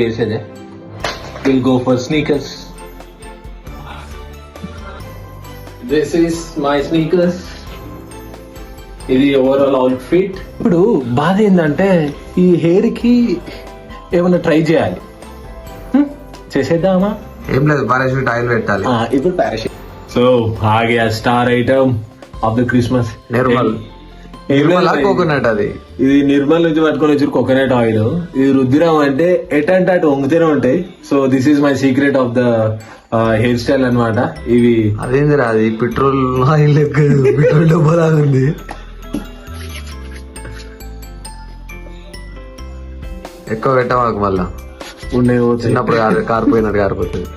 వేసేదే. We'll go for sneakers. This is my sneakers. ఇది overall outfit. ఇప్పుడు బాధ ఏంటంటే ఈ హెయిర్ కి ఏమైనా ట్రై చేయాలి. చేసేద్దామా? ఏం లేదు, పారాషూట్ ఆయిల్ పెట్టాలి. ఇప్పుడు పారాషూట్. సో ఆగే star item of the Christmas Nirmal coconut. అది ఇది నిర్మల్ నుంచి పట్టుకొని వచ్చి కోకోనట్ ఆయిల్. ఇది రుద్దిరాం అంటే ఎటంటే అటు వంగుతూనే ఉంటాయి. So this is my secret of the hair style అన్నమాట. ఇవి అదేంది అది పెట్రోల్ ఆయిల్ పెట్రోల్ డబ్బా ఉంది. ఎక్కువ పెట్టమాకు, మళ్ళా ఉన్నాయి చిన్నప్పుడు కారిపోయినట్టు కారిపోతుంది.